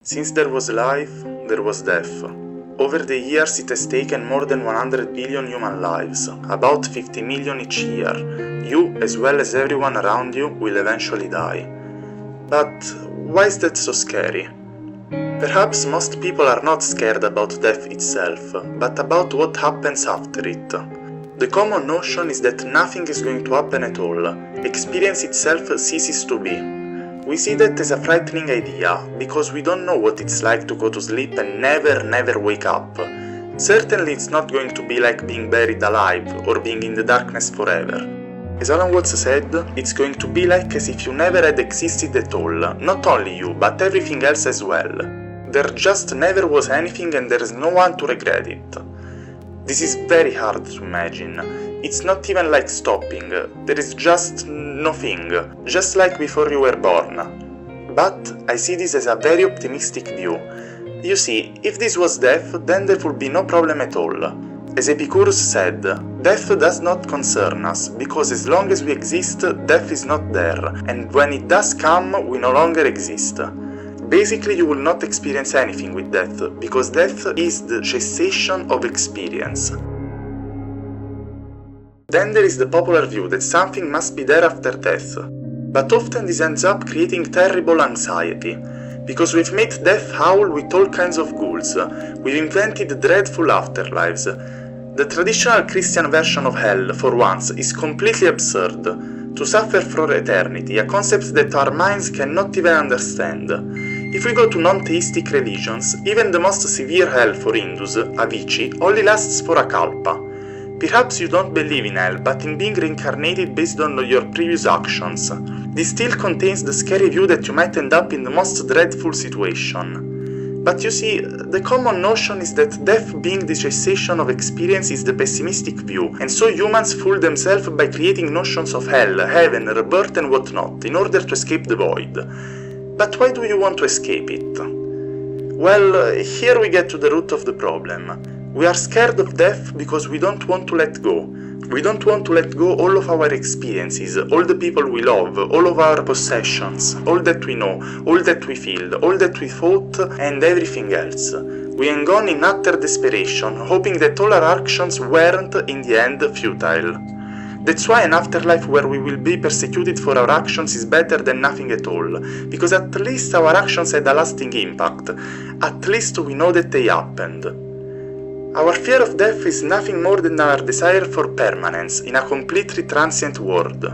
Since there was life, there was death. Over the years it has taken more than 100 billion human lives, about 50 million each year. You, as well as everyone around you, will eventually die. But why is that so scary? Perhaps most people are not scared about death itself, but about what happens after it. The common notion is that nothing is going to happen at all. Experience itself ceases to be. We see that as a frightening idea, because we don't know what it's like to go to sleep and never wake up. Certainly it's not going to be like being buried alive, or being in the darkness forever. As Alan Watts said, it's going to be like as if you never had existed at all, not only you, but everything else as well. There just never was anything and there is no one to regret it. This is very hard to imagine. It's not even like stopping, there is just nothing, just like before you were born. But I see this as a very optimistic view. You see, if this was death, then there would be no problem at all. As Epicurus said, death does not concern us, because as long as we exist, death is not there, and when it does come, we no longer exist. Basically, you will not experience anything with death, because death is the cessation of experience. Then there is the popular view that something must be there after death. But often this ends up creating terrible anxiety, because we've made death howl with all kinds of ghouls, we've invented dreadful afterlives. The traditional Christian version of hell, for once, is completely absurd. To suffer for eternity, a concept that our minds cannot even understand. If we go to non-theistic religions, even the most severe hell for Hindus, Avicii, only lasts for a kalpa. Perhaps you don't believe in hell, but in being reincarnated based on your previous actions. This still contains the scary view that you might end up in the most dreadful situation. But you see, the common notion is that death being the cessation of experience is the pessimistic view, and so humans fool themselves by creating notions of hell, heaven, rebirth and whatnot, in order to escape the void. But why do you want to escape it? Well, here we get to the root of the problem. We are scared of death because we don't want to let go. We don't want to let go all of our experiences, all the people we love, all of our possessions, all that we know, all that we feel, all that we thought, and everything else. We hang on in utter desperation, hoping that all our actions weren't, in the end, futile. That's why an afterlife where we will be persecuted for our actions is better than nothing at all, because at least our actions had a lasting impact. At least we know that they happened. Our fear of death is nothing more than our desire for permanence in a completely transient world.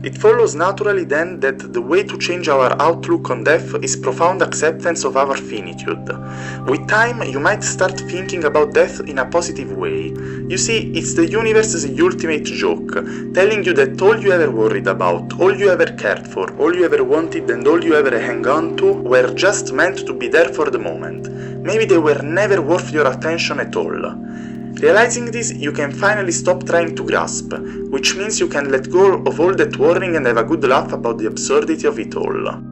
It follows naturally then that the way to change our outlook on death is profound acceptance of our finitude. With time, you might start thinking about death in a positive way. You see, it's the universe's ultimate joke, telling you that all you ever worried about, all you ever cared for, all you ever wanted and all you ever hang on to were just meant to be there for the moment. Maybe they were never worth your attention at all. Realizing this, you can finally stop trying to grasp, which means you can let go of all that worrying and have a good laugh about the absurdity of it all.